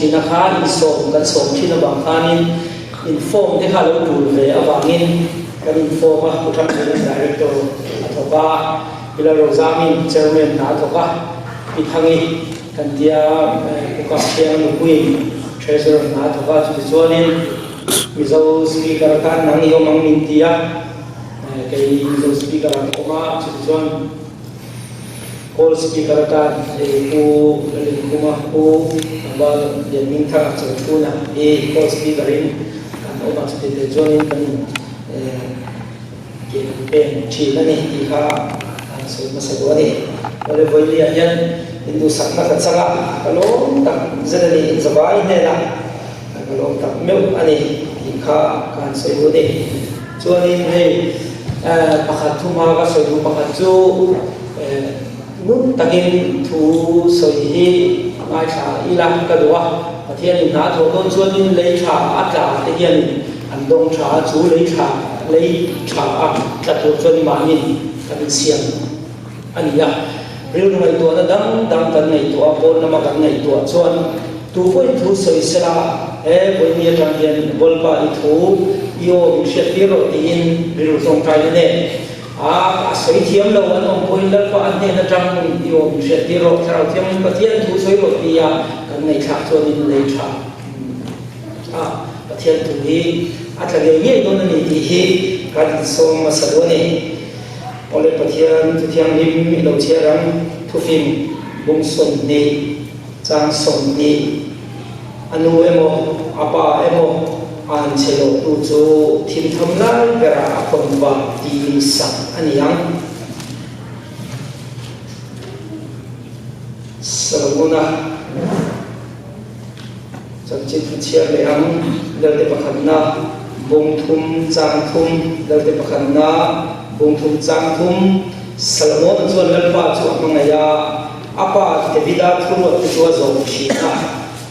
thì nó khá in sổ gần sổ khi nó bằng khá in inform thế khá lâu đủ về ở bằng in cái inform của trong cái director thổ ba bây giờ rồi ra mình chairman đã thổ ba bị thăng in cần tia của các cái người quyền treasurer đã thổ ba cho nên bây giờ speaker kan nang iyo mang min tia cái giờ speaker của mà cho call speaker kan ku ku ba yang min tha cho tu na call speaker in kan o ma te join kan ke pen chi na ni ti kha so ma sa do ni ole voi li yan hindu sakna ka sanga kalom tak zani zabai ne la kalom tak meu ani ti kha kan so do ni cho nên hey pakhat thuma ka so du pakhat chu nút takin thu soi hi ngai tha ila ka duwa pathian na tho don chuan lấy tha atla te hian an dong tha chu lấy tha a ta tho chuan ma ni kan siam ania ril ngai to na dang kan nei to pon na ma kan nei to chuan tu foi thu soi sela boi ni tang hian bolpa i thu yo sheti ro tin ril song tai ne soi thiam lo an ong poi lal pa an ne na tang yo sheti ro thau thiam pathian thu soi ro tia kan nei tha chuan in nei tha pathian tu hi atlage ye don ni ti hi kan som ma sa do ni ole pathian tu thiam lim lo chiaram thu phim bung son ni chang som ni anu emo apa emo an chelo tu chu thim tham lai gara apon ba ti sa aniang saruna chakchit chia le ang lerde pakhanna bung thum chang thum lerde pakhanna bung thum chang thum salmon chuan lalpa chu amangaya apa te vida thum te chu zo chi na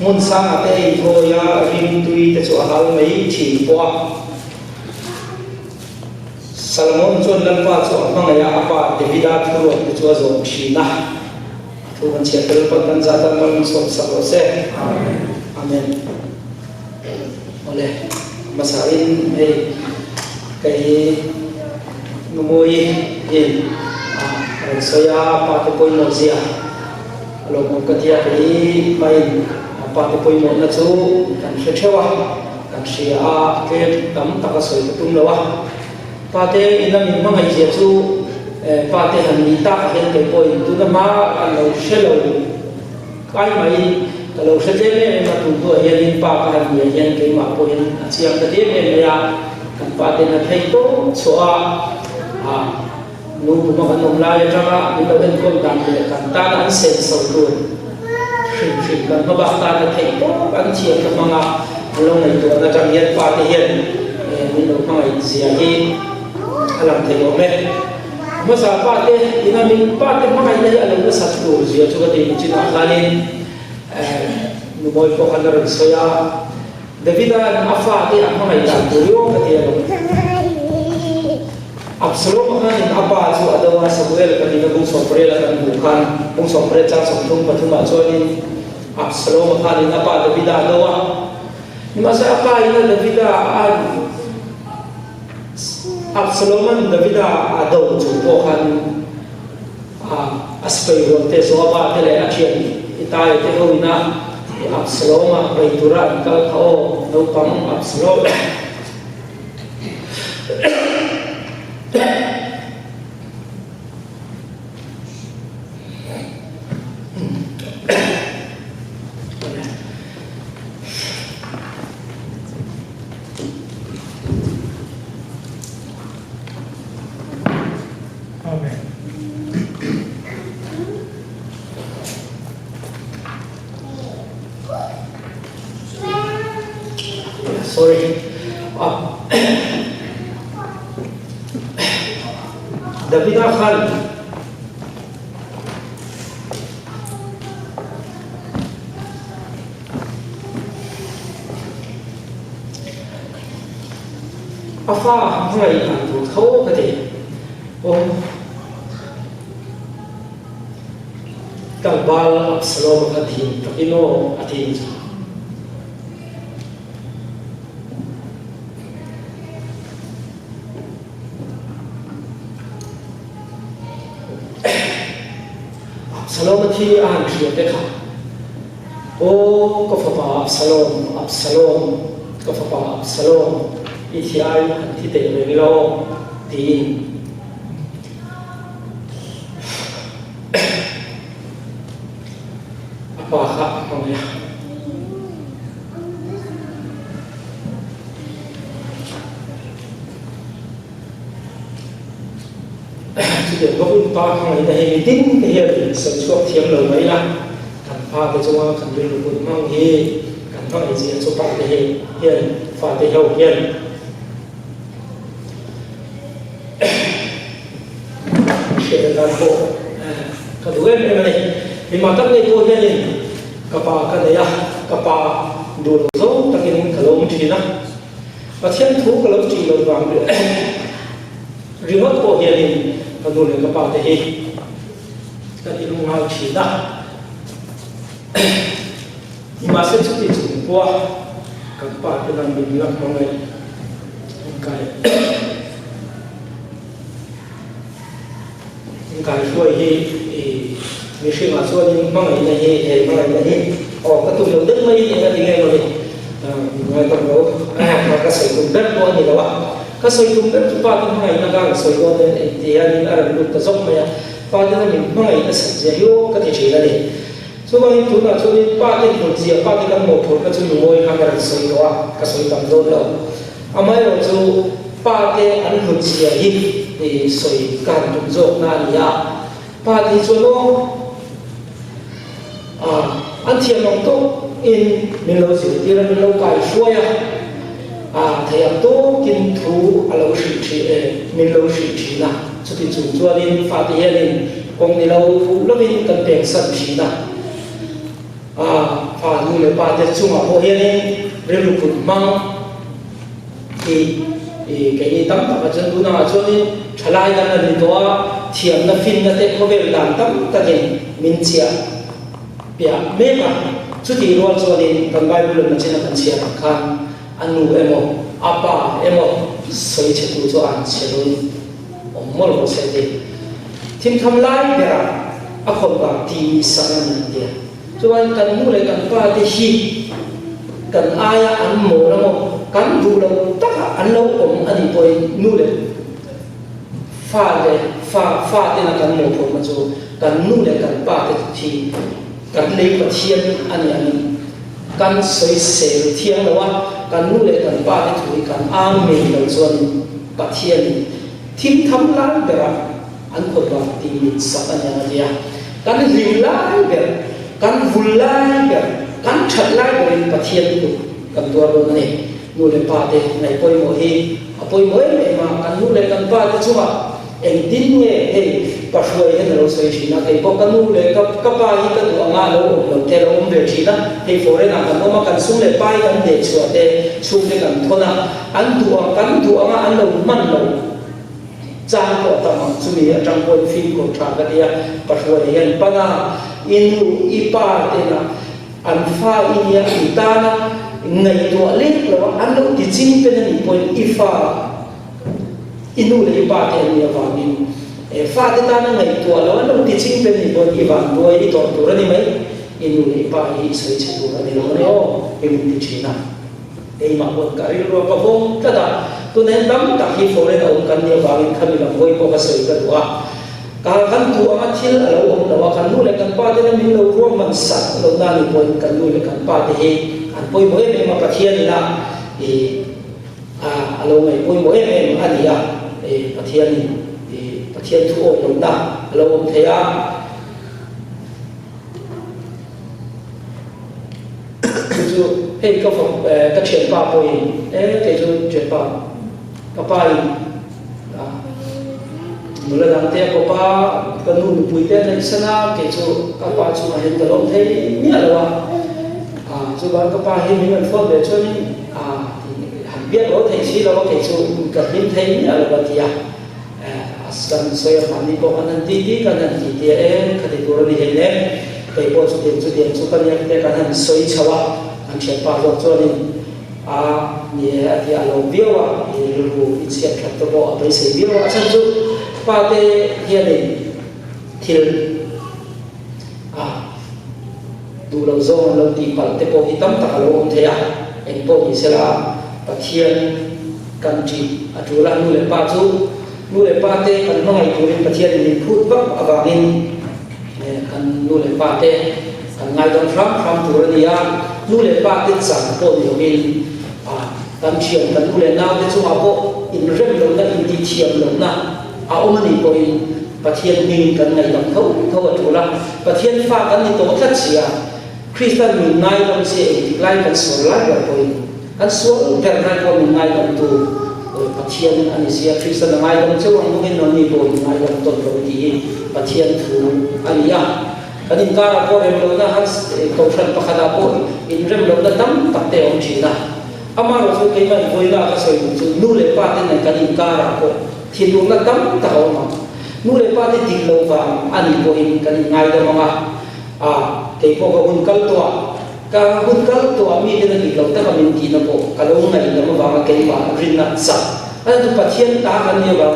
mun sang ate thoya rim tui te chu hal mai thi po salmon chuan lalpa chu amangaya apa te vida thum te chu zo chi na thu ban che tel pa kan za ta man som sa ro se amen ole masain cái ngôi in soya pa te poi mo sia lo mo ka tia cái mai pa te poi mo na chu kan se thewa kan sia ke tam ta ka soi tum lo wa pa te ina min ma ngai je chu pa te han ni ta hen ke poi tu na ma lo se lo kai mai kalau saja ni matu tu yang pa kan dia yang ke ma poi siang tadi ni ya kan pa te na thai to soa nu ma kan nom la ya tama ni lo den kon dan le kan ta an sen so tu shin kan ma ba ta na thai to kan chia ka manga lo ngai to na jam yen pa te yen ni lo ma ngai sia hi alam thai lo me ma sa pa te ina min pa te ma ngai le alam na sa tu zia chu ka te chin a khalin nu boy ko kan ro soya Davida afa te a ma ngai ta tu yo ka te lo Absalom kan in apa chu adawa Samuel kan in bung somprel kan bukan bung somprel chang som thum pathuma chonin Absalom kan in apa Davida adawa ni masa apa ina Davida an Absalom Davida adaw chu ko kan aspai ro te so ba te le achian itai te hoina Absalom bai tura kal khao no pam Absalom sorry David Khan afa ngai an tu tho ka de kalbal Absalom ka thin takino athin Absalom thi an thiam te kha o ko fa pa Absalom ko fa pa Absalom i thi ai han thi te le lo tin apa kha không ya chỉ để có vun to không này thì tin cái hiện sự suốt thiếm lời mấy là cần pha cái chúng cần liên tục vun mong hi cần nói gì số ba cái hiện pha cái hậu hiện để làm bộ cái đuôi em này thì mà các cái cô hiện này các bà cái này à các bà đồ dấu các cái cái lồng chỉ đó và thiên thú cái lồng chỉ lời vàng được riêng hết cô hiện này cái đồ này các bà thấy cái gì cũng hay chỉ đó nhưng mà sẽ chút thì chúng qua các bà cái làm mình làm con này cái xuôi thì mình suy mà xuôi nhưng mà ngày này thì mà ngày này cái tụi đầu đất mấy thì nghe rồi ngày còn đâu mà cái sợi tụi đất qua gì đó cái sợi tụi đất chúng ta cũng ngày nó đang sợi qua thì anh là lúc ta giống mày qua cho mình mà ngày nó sẽ hiểu cái gì là gì số bao nhiêu chúng là số đi ba cái một gì ba cái căn một thôi cái chúng ngồi hàng cái sợi đó cái sợi tầm đó đâu mấy rồi chú ba cái anh một gì thì sợi càng chúng dọc na đi ba thì cho nó anh thiền lòng tốt in mình lâu sự thì là mình lâu cài xuôi thầy em tốt kinh thú lâu sự chỉ mình lâu sự chỉ na cho thì chúng cho nên phát hiện nên công đi lâu lâu mình cần bèn sẵn chỉ na và như là ba cái chung họ hiện nên riêng lục cũng mang thì cái gì tắm tập chân tu nào cho nên trả lại là mình đó thiền nó phim nó sẽ có về làm tắm ta thì mình chia bia mê mà chút thì luôn cho nên cần bài buồn là trên là cần chia khăn ăn ngủ em một apa em một soi chết tu cho ăn chết rồi mỗi một sẽ đi thêm tham lai bia không bằng thì sáng mình đi cho nên cần ngủ lại cần ba thì hi cần ai ăn mồ nó một cần vụ lâu tất cả ăn lâu cũng ăn bồi ngủ lại pha thì là cần một phần mà cho cần ngủ lại cần ba thì cần lấy vật thiên anh cần soi sẻ thiên đâu cần ngủ lại cần ba thì thôi cần am mình đầu xuân vật thiên thiên thấm lá bể anh còn bằng thì sắp anh nhà cần liều lá bể cần vun lá bể cần chặt lá bể vật thiên cần tua luôn này ngủ lại ba thì này bôi mỗi này mà cần ngủ lại cần ba thì chúng em tin nghe hey bắt xuôi hết rồi soi chỉ na cái bọc canu lấy các bài cái tụ anh lâu thế là ông về chỉ na hey phổ lên là nó mà cần xuống lấy bài cần để sửa để xuống để cần thôi na anh tụ anh lâu mặn lâu trang của tầm chú ý trong cuốn phim của cha cái gì bắt xuôi hiện bana inu ipa thế na anh pha inia itana ngày tuổi lết rồi anh lâu thì chính bên này cuốn ifa inu le ba te ni wa min fa de ta na ngai to lo no ti ching pe ni bo ni wa bo i to to ni mai inu le ba i sai che do ni lo ne o e mi ti china e ma bo ka ri ro ka bo ta da to ne dam ta hi fo le da kan ni wa min khan ni la bo i ko ka sai ka do ka kan tu a thil a lo om da wa kan nu le kan pa de na min lo ro man sa lo na ni bo kan nu le kan pa de he an bo mo e ma pa thia ni la e a lo mai bo mo e ma ani ya Bát Thiên thu ổn đồng đẳng lâu ông thấy ví dụ hay các phòng các chuyện ba bồi cái chuyện ba các bài một lần làm thế có ba cái nụ bùi tên này sana cái chỗ các ba chỗ mà hiện tại ông thấy nhớ là chỗ bạn các ba hiện mình phone để cho nên hẳn biết đó thầy sĩ đó cái chỗ gặp nhìn thấy nhớ là vậy à kan saya mandi ko kanan titi kanan titi kati turun di hele kay po sudian sukan yang kita kanan soi cawa ang siapa zo ni ni ati alo biwa ni lu itsiap khato ko abai sei biwa asan ju pate hiani til ดูเราโซ่เราตีปัลเตโปฮิตั้มตะเราองเทียเอ็งโปฮิเสลาปะเทียนกันจีอัจฉรินูเลปาจูนูเลปาเตกันน้อยดูเรื่องปะเทียนนี่พูดว่าอบางินกันนูเลปาเตกันไงตอนทรัมตัวนี้นูเลปาเตสั่งโปนิวินกันเชียนกันนูเลนาเตจูอาโปอินเรื่องลงนั้นอินดีเชียนลงนั้นเอามันนี่โปอินปะเทียนมีกันไงตอนเขาอัจฉริปะเทียนฟ้ากันนี่ตัวทัดเสียคริสตันมีนายลงเสียอีกไล่กันส่วนไล่แบบโปอินกันส่วนกันไล่ก็มีนายลงตัวปะเทียนอันนี้เสียคริสตันนายลงเชื่อว่ามุกินนนนี่โปอินนายลงต้นโปดีปะเทียนถูอันนี้อันนี้การโปเอ็มลงนะฮัสตัวฉันประคดาโปอินเริ่มลงนะตั้มตัดเตะองจีนะอามาเราสุดที่มันโวยละก็สวยจุดนู่นเลยป้าที่นั่นกันอินการโปที่ลงนะตั้มตะเอามานู่นเลยป้าที่ดิ่งลงฟังอันนี้โปอินกันง่ายเลยมั้งเกี่ยวกับหุ่นกัลตัวการหุ่นกัลตัวมีที่นั่นอีกเราแต่ก็มีที่นั่นโปกระลงไงนั่นมันว่าเกี่ยวกับรินนัดสักอันนั้นปะเทียนตากันเนี่ยว่า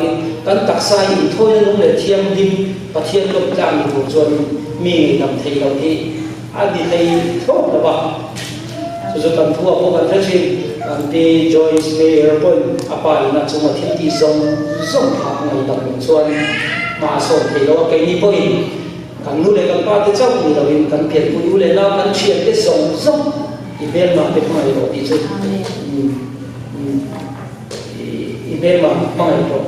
กันตักใส่ถ้วยลงเลยเทียมดินปะเทียนลงจานอยู่จนมีนำเทเราที่อันนี้ให้โทษนะบ้างสุดท้ายทั่วพวกกันทั้งสิ้นกันที่จอยส์เมย์ร์ปนอาปาลินัดสมัติที่ส่งทางในตำบลส่วนมาส่งที่เราเกี่ยวกับอินกันนู้นเลยกันป้าที่เจ้ามีเราเองกันเพียรผู้ดูเลยนะกันเชียร์ที่ส่งอีเมลมาเป็นมาอีกทีสุดอีเมลมาไม่พอ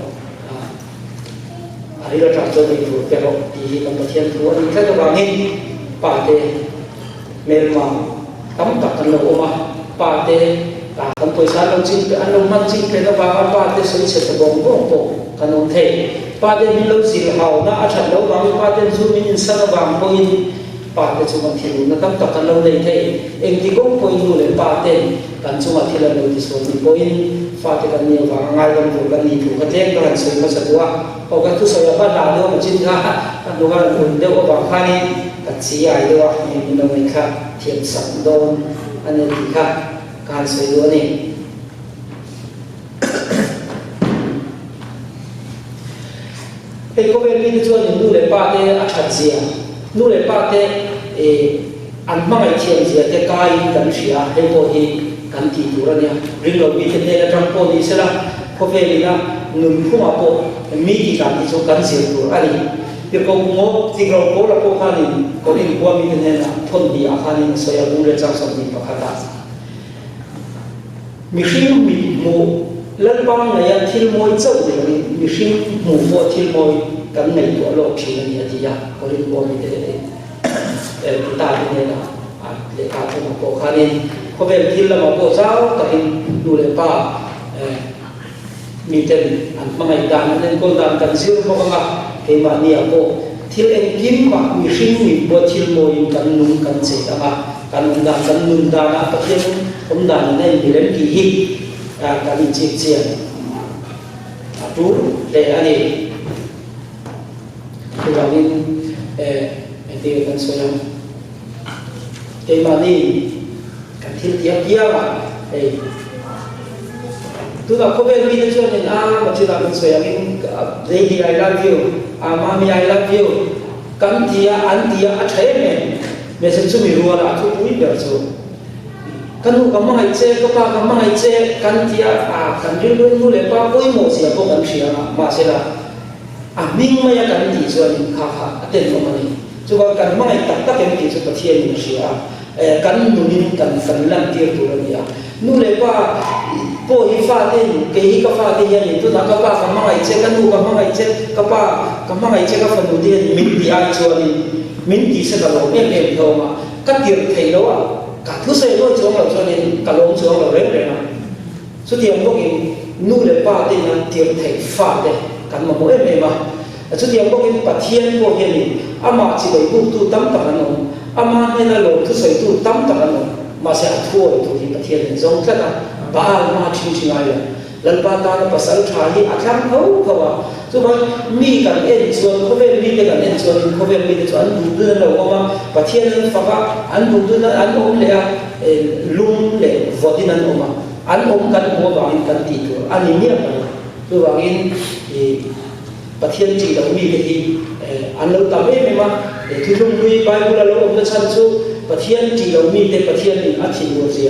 อันนี้เราทำจนมีผู้เป็นที่กันประเทศทั่วนี้ถ้าจะว่างี้ป้าเตเมลมาตั้มตักกันเราออกมาป้าเตกันตัวสารเราจิ้มอันเรามันจิ้มเป็นว่าป้าเตสวยเสร็จบ่งบ่งโปกันนนเทป้าเตมีเราสิเหานะอาจารย์เราบางป้าเตซูมินสันบางพอินป้าเตจุมันที่รู้นะตั้มตักกันเราเลยเทเองที่ก้มพอินรู้เลยป้าเตกันจุมันที่เราเลยที่ส่วนนี้พอินฟ้าเตกันเนี่ยว่าง่ายกันถูกกันนี่ถูกกันเลี้ยงกันสวยมาสักตัวพอกันทุกสวยบ้านเราเดี๋ยวมันจิ้มท่ากันดูกันคนเดี๋ยวก็บางครั้งนี้กันเสียเดี๋ยวมีน้องค่ะเทียมสังโดนอันนี้ที่ค่ะการสวยตัวนี้เฮ้ยก็เป็นวิธีช่วยนู่นเลยป้าเตอัจฉริยะนู่นเลยป้าเตอันไม่เทียมเสียแต่กายกันเสียให้พอที่กันที่ตัวเนี่ยเรื่องเรามีแต่เนี่ยจังพอดีเสียละพอเป็นนะนุ่มผู้มาพอมีที่การที่ช่วยกันเสียตัวอันนี้เดี๋ยวก็งบที่เราพอเราพอขานี่ก็เรียกว่ามีแต่เนี่ยทนดีอาคารนี้สวยบุญเรื่องจังสมบูรณ์ประคับมีสิ่งมีโมเล่นบ้างในยันที่มวยเจ้าเนี่ยมีสิ่งหมู่วัวที่มวยกันในตัวโลกที่นี่ที่ยาก็เรียกว่ามีแต่ตาเนี่ยนะเลขาผู้มาโปขานี่เขาเป็นที่ละมาโปเจ้าก็เห็นดูเลยป้ามีแต่อันบางอย่างนั่นก็ตามกันซิลพวกนั้นเกี่ยมาเนี่ยโปที่เองกินมามีสิ่งมีวัวที่มวยกันนุ่งกันเสียมากันนุ่งดานะประเทศผมด่านในมีเรื่องกี่ฮิการอินจิเซียนดูแต่อันนี้คือเราเนี่ยเดี๋ยวกันส่วนเกี่ยมานี่กันที่เดียวอ่ะตัวเราเขาเป็นวิธีช่วยเนี่ยมาที่เราเป็นส่วนนี้เดี๋ยว I love you mommy I love you กันที่อันที่อัจฉริยะเมื่อฉันจะมีรู้อะไรทุกวิธีสู้กันลูกกับแม่เจ้ก็ป้ากับแม่เจ้กันที่กันยืนดูเลยป้าก็ยังโมเสียพวกกันเสียมาเสียละมิ่งไม่ยังกันที่ส่วนข้าเต้นลงมาเลยจุกกันไม่ตักเป็นที่สุดประเทศนี้เสียกันนู่นนี่กันลังเทียตัวนี้นู่นเลยป้าพอฮิฟ้าเต้นเกี่ยกับฟ้าเต้นยังตัวนั้นกับป้ากับแม่เจ้กันลูกกับแม่เจ้กับป้ากับแม่เจ้กับคนดูเต้นมิ่งที่ไอส่วนนี้มิ่งที่สุดเราเนี่ยเท่ามากันเดียวเท่าว่าการทุกสิ่งเราช่วงเราช่วงนี้การลงช่วงเราเร่งเลยนะสุดที่เราบอกนู่นเลยป้าที่นั่นเทียมไทยฟ้าเด็กกันมาโมเอเมมาสุดที่เราบอกปะเทียนพวกนี้อามาจีบบุกตู้ตั้มตะกันนองอามาเนี่ยนะลงทุกสิ่งตู้ตั้มตะกันนองมาเสียทั่วทุกที่ปะเทียนจงแค่นั้นบ้ามาชิงอะไรแล้วป้าตาเนี่ยภาษาชาลีอาจารย์เขาว่าสุดท้ายมีกันเอ็นส่วนเขาเป็นมีกันเอ็นส่วนเขาเป็นมีส่วนดูดูนั่นเราว่าปะเทียนนั้นฟ้าอันดูดูนั้นอันอมเลยลุงเลยวัดนั้นอมอันอมกันหัวบางกันตีตัวอันนี้เนี่ยมันตัวบางอินป ประเทศจีนเรามีกันที่อันเราตามไม่มาที่รุ่งรุ่ยไปบุเราองค์ชั้นสูประเทศจีนเรามีแต่ประเทศนี้อาทิตย์วันเสีย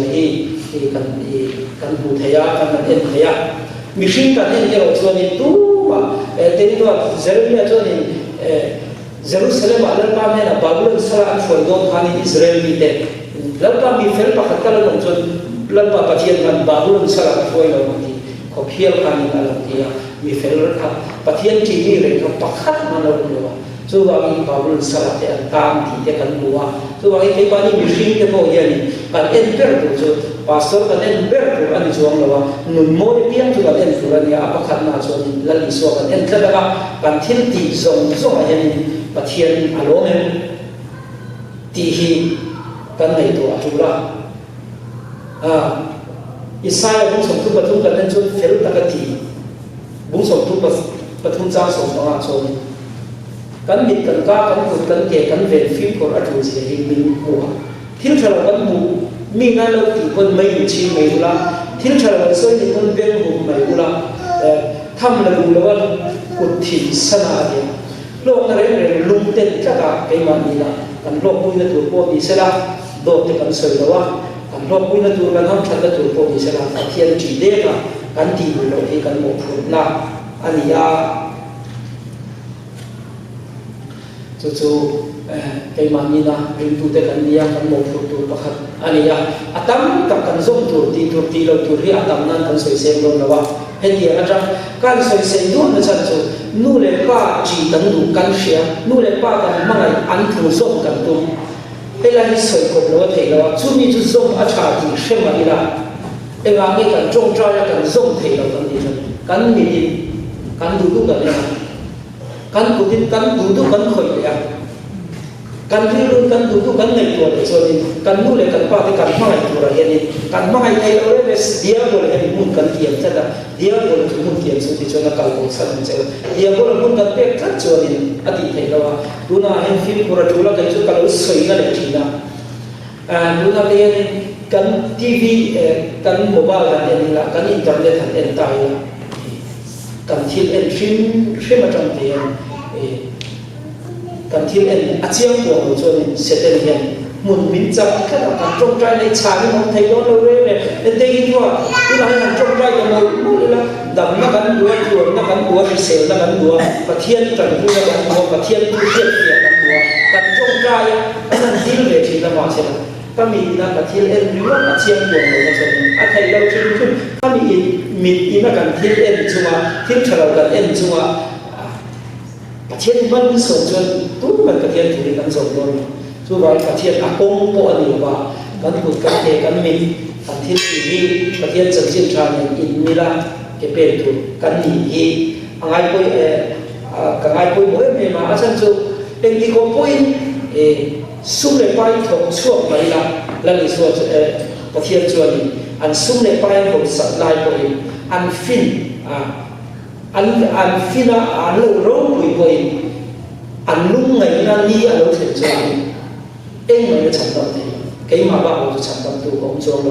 กันบูทยากันเอ็นทยามิชิงกันเอ็นเราชวนนี่ตัวเต็มตัวเซรุมีชวนนี่เยรูซาเล็มอัลลอฮ์เนี่ยนะบาบิโลนสลายช่วยโดนทานี่อิสราเอลมีแต่แล้วก็มีเฟลปะขัดกันแล้วจนแล้วก็ประเทศมันบาบิโลนสลายช่วยเราบางทีเขาเพี้ยนกันนี่อะไรที่มีเฟลร์ครับประเทศจีนนี่เลยเขาปักขัดมันเราดูว่าส่วนบางบาบิโลนสลายแต่ตามที่จะกันดูว่าส่วนบางที่บ้านนี้มีสิ่งที่พวกยันกันเอ็นเบอร์ดูจนพาสตอร์กันเอ็นเบอร์ดูอันนี้ช่วงเราว่านุ่มโมเดลยังจุกันเอ็นดูอันนี้ปักขัดมาส่วนแล้วอีส่วนกันเอ็นแต่ละกันทิ้งตีส่งยันประเทศอารมณ์ที่กันในตัวจุฬาอิสราเอลบุญสมทุบปฐุมกันนั่นจนเฟลตะกันทีบุญสมทุบปฐุมจ้าสมน้องอาชนกันมิดกันก้ากันกุดกันเกกันเวรฟิล์มคนอัจฉริยะมีหัวทิ้งฉลาดกันมูมีงานเราตีคนไม่ชีไม่รู้ละทิ้งฉลาดกันสวยที่คนเวียนหัวไม่รู้ละทำแล้วรู้แล้วว่ากุดถิ่นสนาเดียโลกอะไรเนี่ยลุงเต้นจักรไก่มันนี่นะกันโลกมุ้ยนั่นตัวพวกนี้เสละโดดที่กันสวยแล้วว่ากันโลกมุ้ยนั่นตัวกันทำชัดนั่นตัวพวกนี้เสละกันเทียนจีเด็กอะกันตีบุญเราที่กันหมดผลละอันนี้ยาจู่ๆไก่มันนี่นะริมตัวเด็กกันนี่กันหมดผลตัวประคับอันนี้ยาอัตมกับกันส่งตัวตีเราตัวที่อัตมนั้นกันสวยเสียงลงแล้วว่าเห็นเดียร์นะครับการสวยเสียงนู่นนะฉันจู่นู่นเลยป้าจีตันดูกันเสียนู่นเลยป้ากันมั่งไงอันถูส่งกันตุ้มเวลาที่สวยกบเราเห็นแล้วจู่มีจู่ส่งอาชาติเชื่อมันนี่ละเอ็งอ่างกันจงใจกันส่งเห็นเรากันดีกันมีกันดูกันเนี่ยกันกูดิกันดูกันคอยเลยกันที่รุ่นกันดูกันในตัวเลยส่วนนี้กันนู่นเลยกันป้าที่กันมั่งไงตัวอะไรนี่กันมั่งไงไทยเราเลยเดียบเลยมุ่งกันเทียมใช่ไหมเดียบเลยมุ่งเทียมสุดที่ชนกันของสันเจ้าเดียบเลยมุ่งกันเป็ดกันส่วนนี้อดีตไทยเราดูน่าเห็นฟิล์มกุระจุลกันจุกันรู้สวยกันเลยทีนะดูน่าเรียนกันทีวีกันโมบายกันนี่ละกันอินเทอร์เน็ตกันตายละกันที่ฟิล์มมาจังเทียนกันที่อาเจียงตัวเราจนเสร็จแล้วมุนมินจับแค่การจงใจในชาที่มองไทยย้อนเราเรื่อยเลยแต่ยิ่งว่าที่เราให้การจงใจกันเรานู่นเลยดำนักกันด้วยตัวนักกันตัวเสียนักกันตัวประเทศกันผู้นักกันตัวประเทศผู้เทียบเทียบกันตัวกันจงใจกันที่เราเทียบกันมาเสร็จก็มีนักประเทศหรือว่าอาเจียงตัวเราจนอาไทยเราจนก็มีนักกันที่ชัวที่ฉลาดกันชัวประเทศมันส่งจนทุกมันประเทศถูกกันส่งโดนส่วนประเทศอากงโปอันนี้ว่ากันถูกกันเทกันมีประเทศที่ประเทศสัญชาติชาติอินมิลาเก็บเป็นถูกกันหนีง่ายไปง่ายไปหมดเลยมาอาจารย์จู่เป็นที่เขาพูดสุ่มเลยไปถูกช่วงไปละแล้วในส่วนประเทศส่วนนี้อันสุ่มเลยไปถูกสัตว์ลายไปอันฟินอันฟินาอันเราคุยอันลุงไงนั่นนี่อันเราเห็นใจเอ็งมันจะฉันตอนนี้ใครมาบ้าเราจะฉันตอนตัวของโจร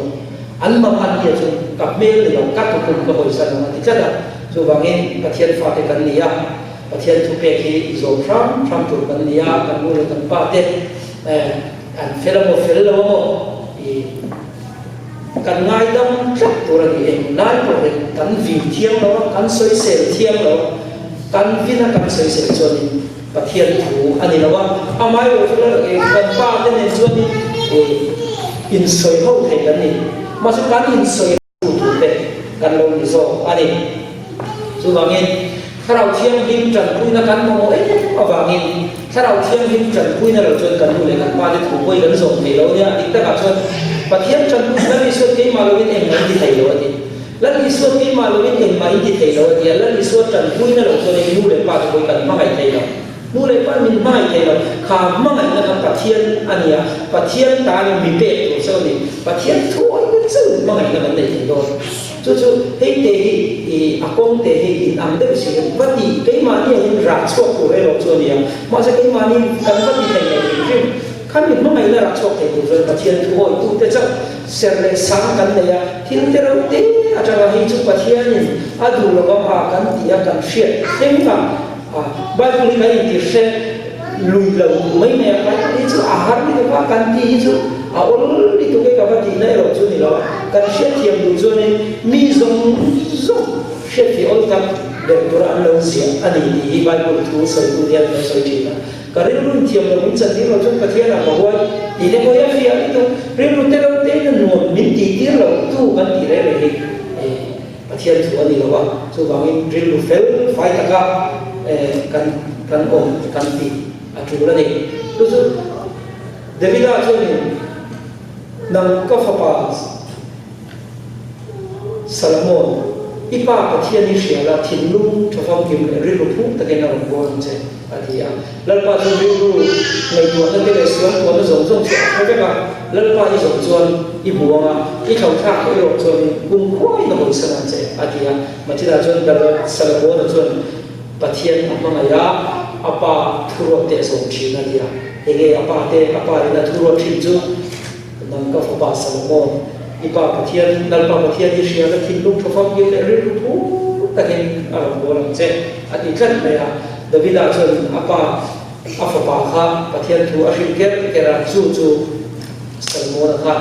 อันมาพันเดียวจนกับเมลเลยเรากัดทุกคนก็บริษัทเราที่จะได้ส่วนบางเองประเทศฟ้าที่กันนี่ประเทศทุกประเทศอิสราเอลทรัมป์ถูกกันนี่กันนู่นกันป้าเด็กอันเฟลโมกันง่ายดังจับตัวเราเองง่ายกว่าเลยกันวิ่งเที่ยงเรากันสวยเสียเที่ยงเรากันวิ่งกันสวยเสียจนประเทศถูอันนี้เราว่าเอาไม้เราจะเลิกเองกันป้าเนี่ยจนอินสวยเข้าเทกันนี่มาสักการอินสวยถูกเป็นกันลงที่โซ่อันนี้ส่วนบางอย่างถ้าเราเที่ยงวิ่งจันคุยนักการมองเอาบางอย่างถ้าเราเที่ยงวิ่งจันคุยนั่นเราจนกันดูเลยกันป้าจะถูกคุยกันส่งให้เราเนี่ยอีกแต่กับชนประเทศจันทร์แล้วมีส่วนที่มาลวินเองมาอินที่ไทยเราดีแล้วมีส่วนที่มาลวินเองมาอินที่ไทยเราดีแล้วมีส่วนจันทร์คุยนั่นเราตัวเองนู่นเลยป้าจะคุยกันมาให้ไทยเรานู่นเลยป้ามีมาให้ไทยเราข้ามมาให้นะครับประเทศอันนี้ประเทศตาเนี่ยมีเป็ดตัวเท่านี้ประเทศทั่วมันซื่อมาให้นะครับในไทยเราจู่ๆให้เตะอากงเตะอินอันเดอร์เสียวันที่ไอ้มาเนี่ยยังรักชอบตัวเราตัวนี้มาจากไอ้มานี่กันวันที่ไทยเราจริงขั้นมีเมื่อไงเรารักชอบแต่ตัวประเทศทั่วทุกแต่จะเสร็จเลยสร้างกันเลยที่เราเราอาจจะให้จุดประเทศนี้อาดูเราก็พากันตีกันเชียร์เห็นไหม Bible này thì sẽ lùi lâu mấy mẹ cái đi chứ hát đi cái căn đi chứ ôn đi tụi cái cái gì này rồi chứ này rồi căn sẽ thiêm đủ cho nên mi giống sẽ thì ôn tập để tôi ăn lâu xỉa anh ấy thì Bible thu sợi tu điên là sợi chỉ là cái đấy luôn thiêm là mình chân đi rồi chúng ta thiêm là bảo quay thì để coi cái này thôi riêng luôn thế là nguồn mình chỉ tiếc là tu cái gì đấy là gì thiêm thu anh ấy là vậy cho bảo mình riêng luôn phải tất cả kan om kan ti atrula ni tu David ajo ni nang ka fapa Salomon ipa pathian ni shela thinlung thofam kim ri lu phu ta kena ro che atia lalpa tu ri lu ngai tu na te le suan tu na zong zong cha ka ka lalpa i zong chuan i buanga i thau tha ko ro chuan kum khoi na bo sana che atia machira chuan da Salomon chuan pathian amangaya apa thuro te so china dia ege apa ina thuro thin chu nang ka fa Salomon ipa pathian nalpa pathian ni sia la thin lu thofam ge le ri lu pu ta hin aram bolang che ati tlan me ya David a chon apa afa kha pathian thu a rin ke ra chu Salomon khan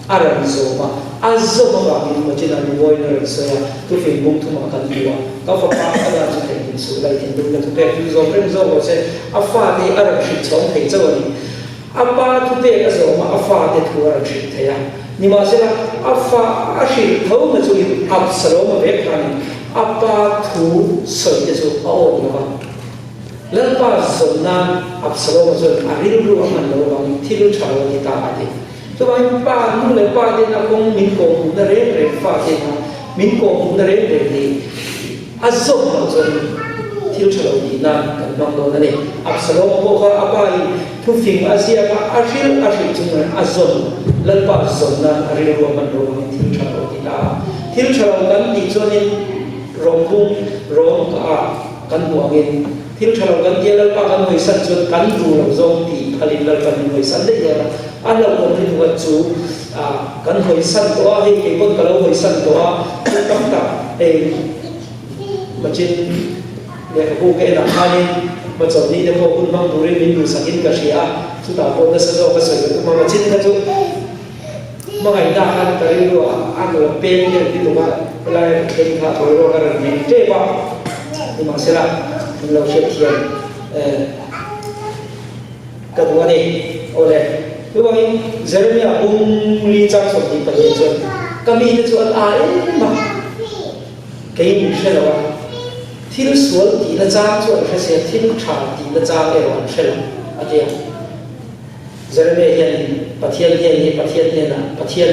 aram zo ma azzo ma min ma china ni boy na so ya tu fi mung thu ma kan diwa ka fa ala chu te in su lai tin du na tu te fi zo ren zo mo se afa de aram shi chong thei zo ni apa tu te a zo ma afa de thu aram shi the ya ni ma se la afa a shi tho ma chu Absalom ma ve khan apa thu soi de zo a o ni ma lalpa zonna Absalom zo ari lu man lo ba thilu chawo ni ta ati cho anh ba nu le ba de na kong min ko na re fa de na min ko na re ni azzo ma zo thiu chalo ni na kan bang do na ne Absalom ko kha apai thu fing asia ka ashil chung azzo lal pa zonna ari ro man ro thiu chalo ni ta thiu chalo kan ni cho nên rong bung rong ka kan buangin thiu chalo kan dia lal pa kan hoi san chu kan ru lo zong ti khalin lal kan hoi san de ya anh lâu còn thì vật chủ cần hồi sanh đó hay cái con cả lâu hồi sanh đó cũng cắm tập để mà trên để cô cái là hai nên mà giờ đi để cô cũng mang đồ lên mình đủ sáng in cả gì chúng ta có thể sử dụng cái sử dụng mà trên cái chỗ mà ngày ta ăn cái đồ ăn đồ bền như thế đó mà lại cái thà thôi rồi cái này chế bao thì mà sẽ là mình lâu sẽ thiền cái đồ này ôi đúng không? Jeremiah li trang sổ thì phải hiểu rồi. Kami itu soal air mah. Cái gì sẽ là thiên số thì là trang soal sẽ thiên trả thì là trang cái hoàn sẽ là vậy. Jeremiah hiện pathian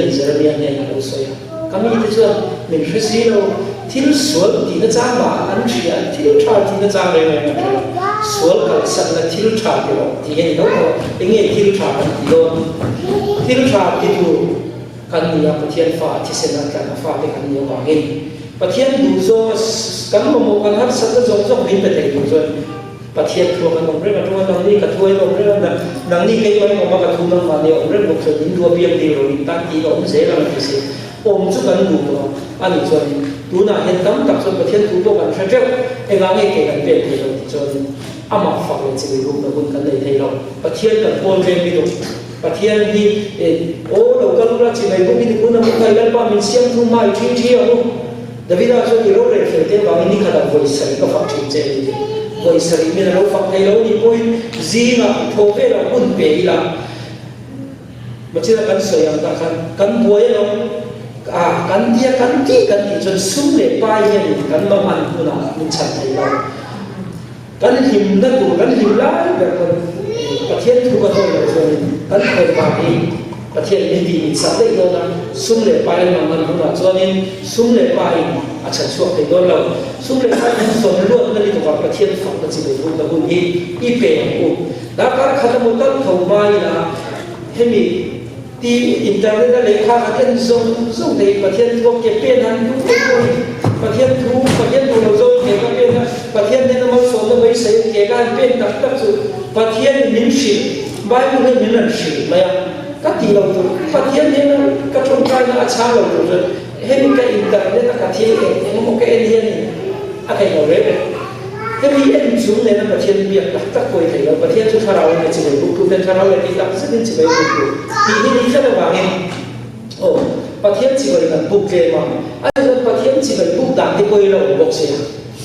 Jeremiah hiện là đâu rồi? Kami itu soal mình sẽ gì đâu thiên số thì là trang mà anh chỉ thiên trả thì là trang này số cái sản là thiên trả cái đó thì cái đó cái nghe thiên trả thì đó thiên trả thì tu kan niya pathian fa thì sẽ là cái fa thì kan niya hoàng in pathian đủ zo kan mo kan hat sát zo zo hin pe thei rồi pathian thua kan ông rất là thua nang ni ka thua ông rất là nang ni cái mai mà ka thu nang mà ni ông rất một sự din đua biếng đi rồi tan thì ông dễ làm cái gì ông chút kan đủ đó anh ấy cho tu na hiện tâm tập cho pathian tu to kan sẽ em ngang cái kan pe thì rồi cho ama fa le chi lu na bun kan dei thei lo pathian kan pol re mi do pathian hi o lo kan ra chi mai bu mi ku na mu kai lan pa min siam thu mai thi o David a cho ki ro re fe te ba ni kha da voi sai ka fa thi che ni voi sai mi na lo fa thei lo ni poi zi na tho ve la bun pe ila ma chi la kan so yang ta kan buai lo kan dia kan ti chon sum le pai ni kan ma man ku na min chan thei lo kan him na tu kan him la be kon pathian thu ka thôi là rồi kan khoi ba ni pathian ni di sa dei do na sum le pai ma man ku na cho nên sum le pai a chan chuak thei do lo sum le pai ni so lo na li to ka pathian fa ka chi be ru ka bu ni I pe ku da ka khatam tal khau mai na hemi ti internet da le kha ka ken zong dei pathian ko ke pe nan du ko pathian thu pathian du lo zo ke ka pe na pathian ne mo so na bai sai ke ka pe tak tak su pathian min shi bai mu ne min shi ma ya ka ti lo tu pathian ne na ka thong kai na cha lo tu he ka internet ka thi ke mo ke en yen a kai lo re cái gì em xuống này nó bật thiên biệt đặt tất quay thấy là bật thiên chúng ta nào này chỉ phải bút lên thao lại đi đặt rất nên chỉ phải bút thì cái rất là vàng em bật thiên chỉ phải đặt bút kề mà anh nói bật thiên chỉ phải bút đặt cái quay là bốc xỉa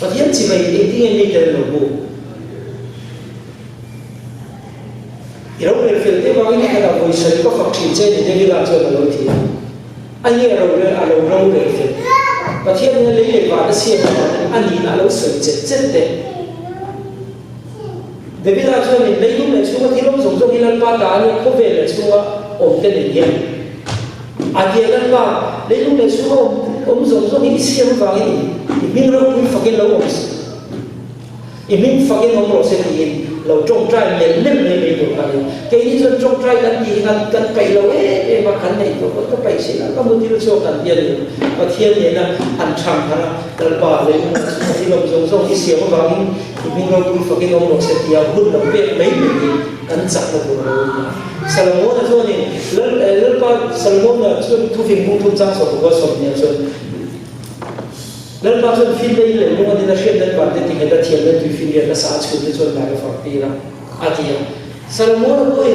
bật thiên chỉ phải đi tiếng đi tới là bút thì lúc này phiền thế vàng cái là hồi sáng có phát triển trên thì đi làm cho là lối thì anh nghe rồi lâu rồi phiền và thiên nhân lấy để vào cái xiên anh nhìn là lâu sợi chết đấy để bây giờ cho mình lấy lúc này xuống thì lúc dùng cho cái lần ba tá này có về là xuống ổn cái này nhé kia lần ba lấy lúc này xuống ông dùng cho cái xiên vào cái thì mình lâu cũng phải cái lâu ông thì mình phải cái ông rồi sẽ thì lâu trong trai lên được cái gì cho trong trai cần gì cần phải lâu ấy mà cần này có phải xin là có một điều cho cần tiền và thiên này là ăn chẳng thà là bà lấy thì lòng dùng cái xiên vào thì mình lâu cũng phải cái ông rồi sẽ thì hút lòng biết mấy mình cần chặt là của Salomon là cho nên lớn ba Salomon là cho thu phim cũng thu trang số của số này cho lớn ba cho phim đây là lúc mà đi ra xem đến bản thì người ta thiền lên từ phim này là sao chụp cho lại cái phật đi ra thì Salomon là coi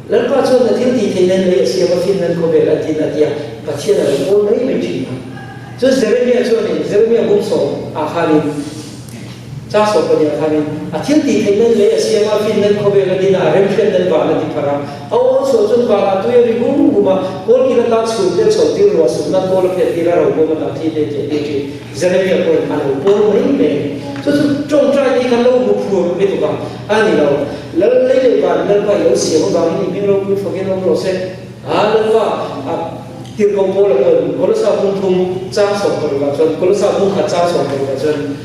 lớn ba cho là thiếu gì thì nên lấy xem cái phim nên có vẻ là và thiên là có mấy mình chỉ cho Jeremiah cho nên Jeremiah cũng số Khalid cha số của nhà Khalid thiên tỷ thì nên lấy xem cái phim nên có vẻ là đi là redemption nên vào là đi para số cho vào là tôi đi cũng mà có khi là ta chụp để chụp đi rồi số nó có là đi ra rồi mà ta thì để Jeremiah có anh có mấy mình cho trong trai đi cái lâu một phút biết được không anh đâu lấy vào lên vào yếu xíu vào thì mình lâu cũng phải cái lâu rồi xem lên vào tiêu công bố là có lúc sau không thung trang sổ của bà chân có lúc sau không hạt trang sổ của bà chân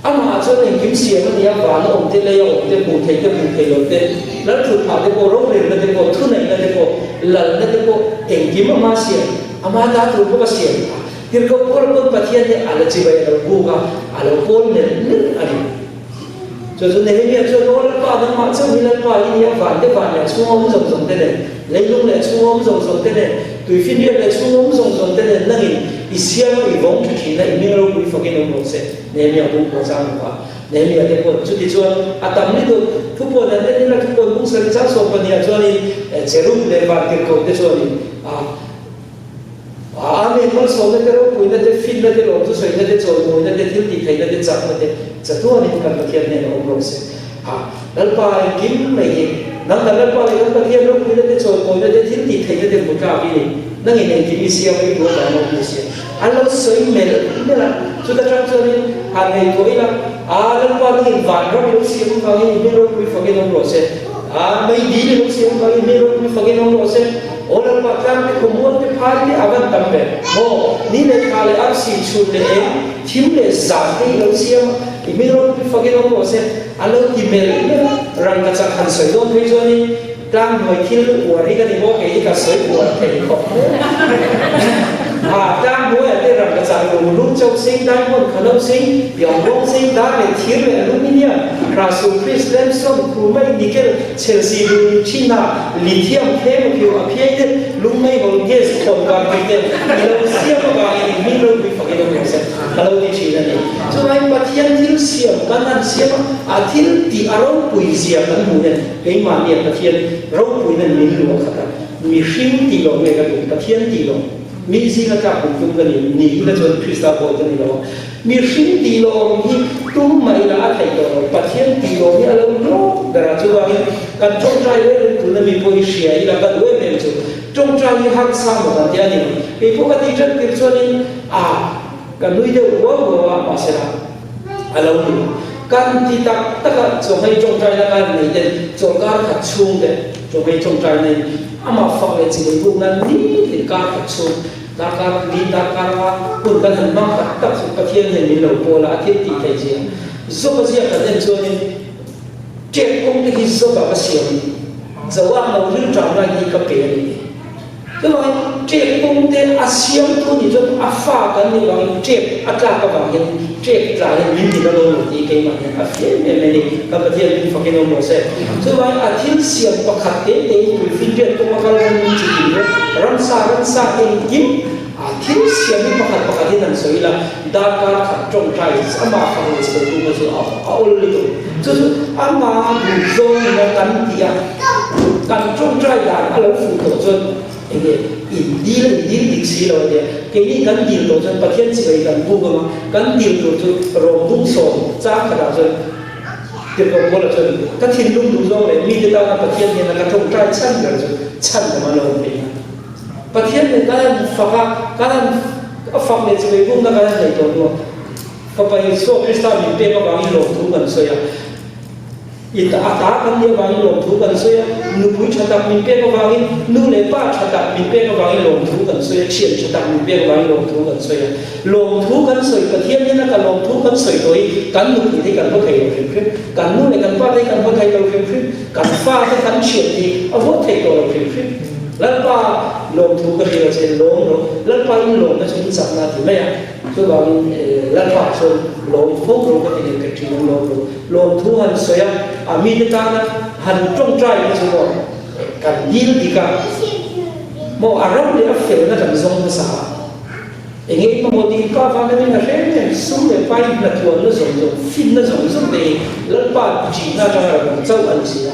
mà cho nên kiếm xíu nó đi vào nó ổn thế lấy ổn thế bù thấy rồi thế nó thực thảo thế bộ rong liền là thế bộ thứ này là thế bộ lần là thế bộ em kiếm mà xíu mà đã thử có xíu tiêu công bố là con bà thiên thì là chỉ vậy là buông là con nên cho nên bây giờ nó là nó mà trong những lần qua đi vào cái vào là xuống ông rồng thế này lấy lúc này xuống ông rồng thế này tùy phiên điện này xuống ông rồng thế này nâng thì xem thì vốn chủ chỉ là mình đâu cũng phải cái nông nông sẽ nên mình cũng có sao nữa nên mình cái bộ chủ thì cho tầm này được thu bộ là đây là thu bộ cũng sẽ ra số phần nhà cho nên sẽ lúc để vào cái cầu để cho nên mình có số cái đó cũng là để phim là để làm cho sợi là để cho người là để thiếu thì thấy là để chặt là để chặt thôi nên cần phải này là ông sẽ lần ba kiếm này năm lần ba lần ba thiên lúc cũng là để cho người là để thiếu thì thấy là để một cái gì năng hình này kiếm xíu cái của bạn ông xíu anh nó sợi mềm là chúng ta trong cho nên hàng ngày tối là lần ba năng hình vạn rồi lúc xíu vào cái mình đâu cũng phải cái ông sẽ mấy đi lúc xíu vào cái mình đâu cũng phải cái ông sẽ orang makan di kumur di pagi awan tambe, ni le kali arsi chule tim le zaki lo siam, imiro di pagi lo mose, alo imel rang kacang hansai lo pejo ni, tang mai til wari kan ibo kei kasoi buat kei kok, tang buat ada rang kacang lo lung jauh sing tang pun kalau sing, yang long sing dah le til le aluminium, rasul Chris Lemson kumai nikel Chelsea China lithium kem kêu apia lúc này bọn gas còn vào cái này lâu xiêm vào cái mình lâu bị phải đâu sẽ lâu đi chỉ là này cho nên bắt thiên thiếu xiêm ban ăn xiêm thiên thì aro bùi xiêm ăn bùi này cái mà niệm bắt thiên rau bùi này mình luôn khát mình xin thì lòng này cái bắt thiên thì lòng mình xin là các bùi chung cái này mình là cho Christa bồi cái này lòng mình xin thì lòng thì tu mày là thầy rồi bắt thiên thì lòng như lâu lâu để ra cho anh cần trong trai đấy tụi nó mình bồi xiêm là cần đuổi về chứ trong trai như hàng sao mà bạn thấy không? Vì có cái chuyện tiếp cho nên cái nuôi đều quá mà sẽ là lâu nữa. Cái thì tất cả trong hay trong trai là cái này đấy, trong cái khát chung đấy, trong hay trong trai này, mà phật là chỉ để buông năng ní thì cái khát chung, cái đi cái cũng cái hình mang tất cả thiên nhiên mình lâu qua là thiên tỷ thầy gì, số cái gì cái nên cho nên chết cũng thì số cái gì, dẫu ăn lâu rừng trồng ra gì cái bể này. Cái loại chết cũng thế xiêm thôi thì cho pha cái như vậy chết cả các bạn hiện chết ra hiện mình thì nó luôn thì cái mà hiện phía này này các bạn hiện mình phải cái nó sẽ cho vậy thiên xiêm và khát thế để tùy phiên điện cũng mà cái chỉ ram sa cái kiếm ที่เสียงประคัดประคัดที่นั่นสวยละดาการขัดจงใจอามาฟังเลยสวยดูมาสวยเอาเลยจุดอามาดูจงในกันเดียกันจงใจด่านอะไรฟูตัวจนเองอินดีเลยอินดีสิ่งเราเนี่ยแค่นี้กันดีตัวจนประเทศสิบกันบุกมากันดีตัวจนรวมบุกส่งจ้าขนาดจนเกี่ยวกับคนละจนกันทิ้งลุงดูจงเลยมีแต่เราประเทศเนี่ยกันจงใจชั้นกันจนชั้นมาลงไปประเทศเนี่ยการฟังเนี่ยจะไปบุกกันในตัวนู้นก็ไปสู้คริสต์มีเป้ก็วางลงทุกกันเสียอิตาตากันเนี่ยวางลงทุกกันเสียนูปุยชัดมีเป้ก็วางนูเลป้าชัดมีเป้ก็วางลงทุกกันเสียเชียนชัดมีเป้ก็วางลงทุกกันเสียลงทุกกันเสียประเทศนี้นะกันลงทุกกันเสียโดยกันนูปุยที่กันก็ใครเราเพิ่มขึ้นกันนูในกันป้าที่กันก็ใครเราเพิ่มขึ้นกันฟ้าที่กันเฉียดที่เอาวัตถุเราเพิ่มขึ้นแล้วป้าลงทุกกันที่เราจะลงแล้วป้าลงก็จะมีสัมนาที่ไม่อะคือว่าแล้วป้าชนลงฟุกลงก็เป็นกระถิ่นลงทุกหันเสียมีแต่การหันจงใจก็จะบอกกันยินดีกันโมอารมณ์เนี่ยเฟลนะจังทรงภาษาเองก็โมดีก็ฟังได้ไม่ใช่เนี่ยสุ่มเลยไปนักตัวนั่นส่งฟินนั่นส่งเดย์แล้วป้าจีน่าจะเราเจ้าอันเสีย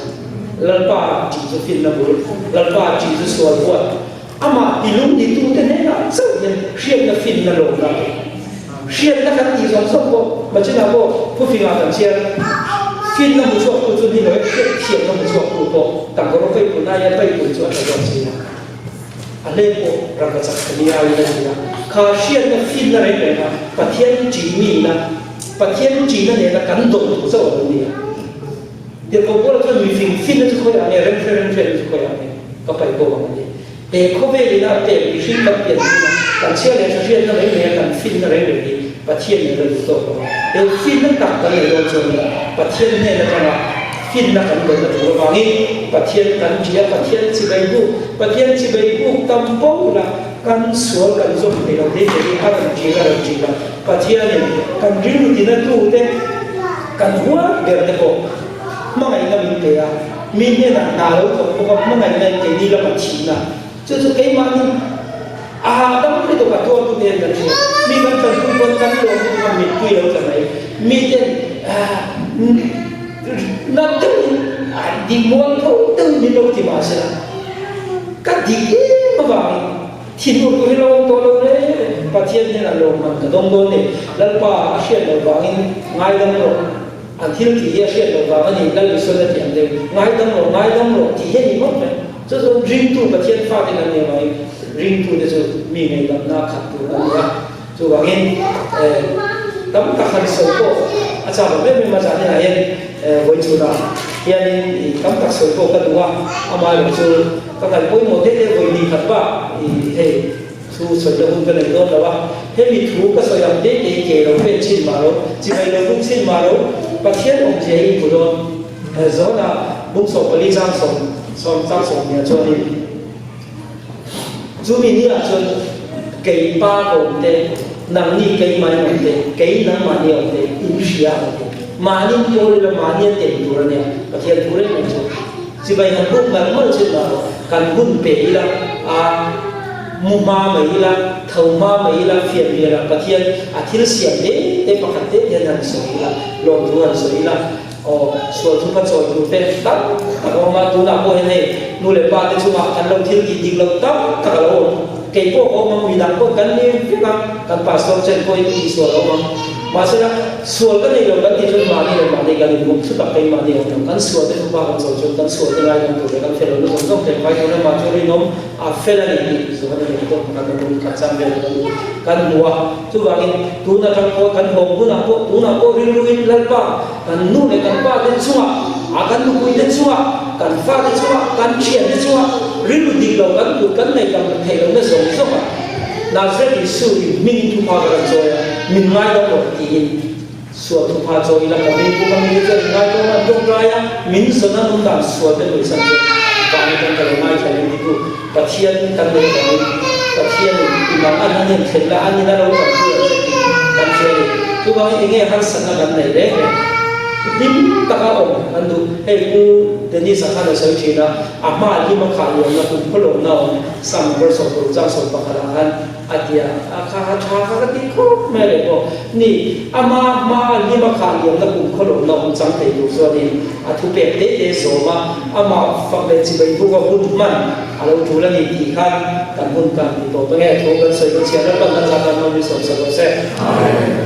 แล้วป้าจีจะฟินนะบุญแล้วป้าจีจะสวยกว่าอามาดิลุงดิตูแต่เนี่ยนะเจ้าเนี่ยเชียนนะฟินนะลงนะเชียนนะกันที่ส่งก็มาเช่นนั้นก็ผู้ฟินมาต่างเชียนฟินนะมุชอบตัวนี้เลยเชียนนะมุชอบตัวก็ต่างก็ไปปุ่นได้ยังไปปุ่นส่วนอะไรก็เสียอันนี้ก็เราก็จะเรียนอะไรนะข้าเชียนนะฟินอะไรเลยนะประเทศจีนมีนะประเทศจีนนั่นเองนะกันโดดตัวเจ้าตัวนี้เดี๋ยวผมก็จะมีฟินนั่นจะคุยอะไรเรื่องจะคุยอะไรก็ไปโกงอะไรเขาเวลีนะเด็กที่ฟินแบบเปลี่ยนนะการเชื่อเลยเชื่อนั่นเองเนี่ยการฟินอะไรเลยประเทศเนี่ยเราตัวเราฟินนั่นต่างกันเลยเราจะประเทศเนี่ยนะครับฟินนั่นกันเลยเราตัวว่างี้ประเทศกันเชียประเทศที่ไปบุกตั้มป้องละกันสวนกันส่งไปเราได้จะได้อะไรจริงละประเทศเนี่ยกันริ้วที่นั่นตู้เต้กันหัวเดือดตะโกมั่งไงก็มีเดียมีเนี่ยนะนาเราก็พวกมั่งไงเนี่ยเดี๋ยวเรามาชิมนะจะไอ้มันต้องไม่ต้องกับตัวตัวเองกันเลยมีกันเป็นคนกันลงมันมีคุยเราจะไหนมีเด่นนั่นตึ้งดีม้วนเขาตึ้งมีโลกที่มาเสียก็ดีมากที่นู่นก็ให้เราตัวเราเลยประเทศนี้นะเรามันก็ต้องโดนเนี่ยแล้วป้าเชื่อเราว่าง่ายดังเราอันที่ที่เชื่อเราว่านี่แล้วส่วนที่อันเดียวง่ายดังเราที่เห็นนี่หมดเลยจะต้องริมตัวประเทศฟ้าที่นั่นเนี่ยไว้ริมตัวจะมีในลำนาขัดตัวนั่นนะจะว่าเห็นตั้งแต่ขันโซ่ก็อาจารย์ไม่เป็นมาจากที่ไหนวันจุดนั้นยันตั้งแต่โซ่ก็กันว่าอามาอยู่จุดตั้งแต่วันโมเดลวันนี้ขัดว่าสู้ส่วนเรื่องกันเลยก็แต่ว่าให้มีถูกก็ส่วนอย่างเด็กเกี่ยวกับเป็นชิ้นมาแล้วจีไปเราบุกชิ้นมาแล้วประเทศองค์เจ้าผู้ดอนโซน่ะบุกส่งไปที่จ้างส่งเนี่ยจนจูมีนี่จนเกี่ยป้าคนเดียนังนี่เกี่ยมันคนเดียเกี่ยนังมันเนี่ยคนเดียอินเดียคนเดียมันนี่โตเลยมันนี่เต็มตัวเนี่ยประเทศตัวเล็กมันจนจีไปหันบุกมันมันจนมากันบุญเปย์ละมุมาไม่ละเท่ามาไม่ละเฟียนละประเทศอาทิตย์เสียเด็กปกติเนี่ยนั่นสวยละลงทุนสวยละส่วนทุกคนส่วนดูเป็นตั้งแต่ว่ามาดูนักโบเห็นให้นู่นเลยป้าที่ช่วยกันเราที่กินเราตั้งแต่เราเกี่ยวกับมันมีดังก็กันนี่พี่กันป้าส่วนเช่นก็อีส่วนเรามาเสร็จส่วนกันนี่เรากันที่ช่วยมานี่กันนี่มุกสุดไปมานี่กันส่วนที่ทุกคนส่วนกันส่วนที่ไรกันตัวกันเฟลล์เราต้องเก็บไว้ตรงนั้นมาช่วยน้องเฟลล์นี่ส่วนนี้ต้องกันดูกันจำเป็นกันหัวทุกวันนี้ดูนะกันพอกันหงดูนะพอริ้วแล้วป้ากันนู่นเลยกันป้าเดินชัวกันดูคุยเดินชัวกันฟ้าเดินชัวกันเชียนเดินชัวริ้วดีเรากันดูกันในกันเทเราไม่ส่งส่งน่าเสียดีสุดมินทุพากันโจยมินง่ายเราที่ส่วนทุพาโจยแล้วก็มินผู้กำลังจะง่ายเรามันตรงไรมินสนับสนุนส่วนเป็นบริษัทบางคนก็เลยไม่ใช่ที่ดูประเทศกันเลยประเทศที่บางอันนั้นเห็นแล้วอันนี้เราก็เพื่อกันเชื่อทุกวันนี้เงี้ยหันสังกันไหนเด้ดิมตะก้าอมนั่นดูให้กูเดี๋ยวนี้สังขารเราใช้ชีนะอามาที่มาขายอย่างนั้นคุณพลงเราสั่งบริษัทบริจาคส่งประกันอัน adia akha tha ka ti ko mere ko ni ama ma ni ma kha yom na kum kholo na um chang te du so ni athu pe te so ma ama fa le chi bai bu ko hun man alo thu la ni ti khan kan hun kan ti to nge tho kan soi ko chen ra kan sa kan no ni so so se amen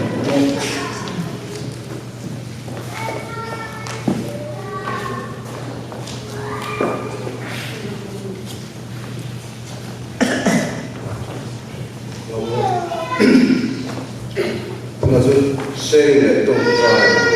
那就谁来动作？